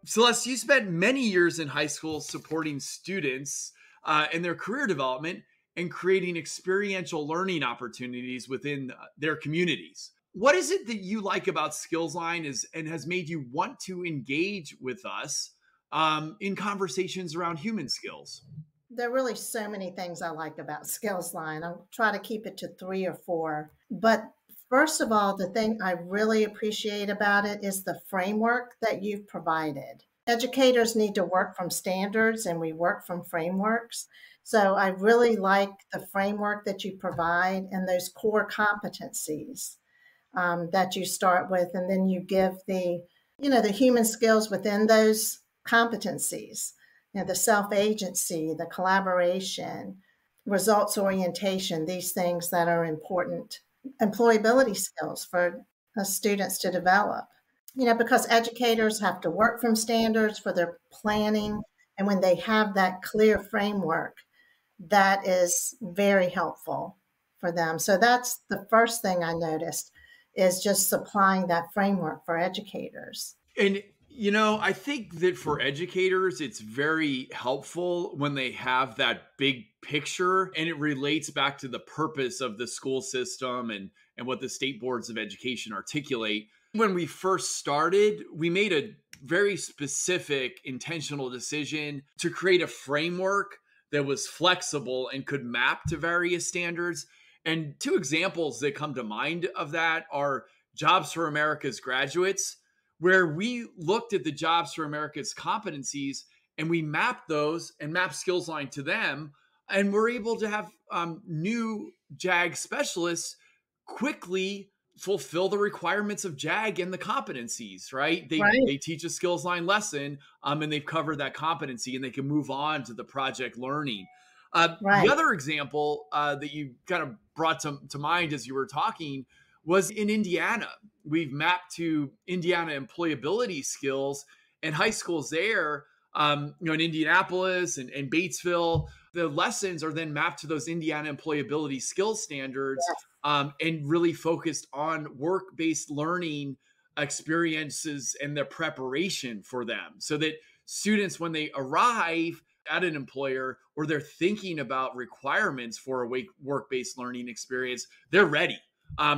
Celeste, you spent many years in high school supporting students in their career development and creating experiential learning opportunities within their communities. What is it that you like about Skillsline and has made you want to engage with us in conversations around human skills? There are really so many things I like about Skillsline. I'll try to keep it to three or four. But first of all, the thing I really appreciate about it is the framework that you've provided. Educators need to work from standards, and we work from frameworks. So I really like the framework that you provide and those core competencies that you start with, and then you give the human skills within those competencies. The self-agency, the collaboration, results orientation, these things that are important, employability skills for students to develop. Because educators have to work from standards for their planning. And when they have that clear framework, that is very helpful for them. So that's the first thing I noticed, is just supplying that framework for educators. And I think that for educators, it's very helpful when they have that big picture and it relates back to the purpose of the school system and what the state boards of education articulate. When we first started, we made a very specific, intentional decision to create a framework that was flexible and could map to various standards. And two examples that come to mind of that are Jobs for America's Graduates, where we looked at the Jobs for America's competencies and we mapped those and mapped Skillsline to them. And we're able to have new JAG specialists quickly fulfill the requirements of JAG and the competencies, right? They teach a Skillsline lesson and they've covered that competency and they can move on to the project learning. The other example that you kind of brought to mind as you were talking was in Indiana. We've mapped to Indiana employability skills and high schools there, in Indianapolis and Batesville. The lessons are then mapped to those Indiana employability skills standards, and really focused on work-based learning experiences and their preparation for them, so that students, when they arrive at an employer or they're thinking about requirements for a work-based learning experience, they're ready.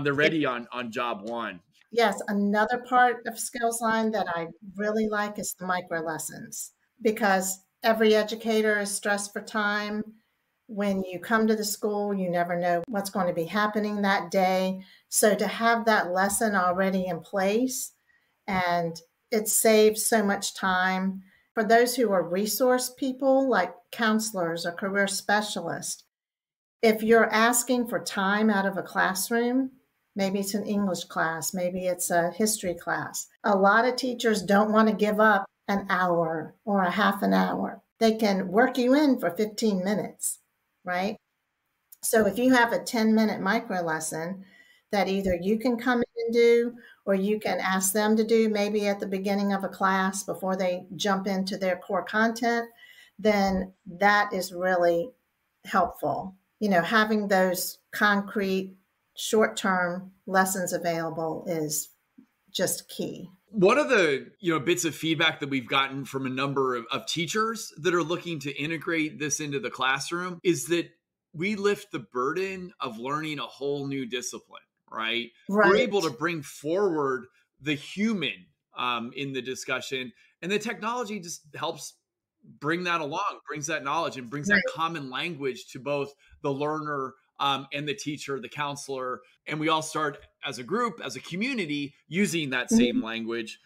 They're ready on job one. Yes, another part of Skillsline that I really like is the micro lessons, because every educator is stressed for time. When you come to the school, you never know what's going to be happening that day. So to have that lesson already in place, and it saves so much time. For those who are resource people, like counselors or career specialists, if you're asking for time out of a classroom, maybe it's an English class, maybe it's a history class, a lot of teachers don't want to give up an hour or a half an hour. They can work you in for 15 minutes, right? So if you have a 10-minute micro lesson that either you can come in and do, or you can ask them to do maybe at the beginning of a class before they jump into their core content, then that is really helpful. Having those concrete short-term lessons available is just key. One of the bits of feedback that we've gotten from a number of teachers that are looking to integrate this into the classroom is that we lift the burden of learning a whole new discipline, right? We're able to bring forward the human in the discussion, and the technology just helps bring that along, brings that knowledge and brings that common language to both the learner and the teacher, the counselor. And we all start as a group, as a community, using that same language.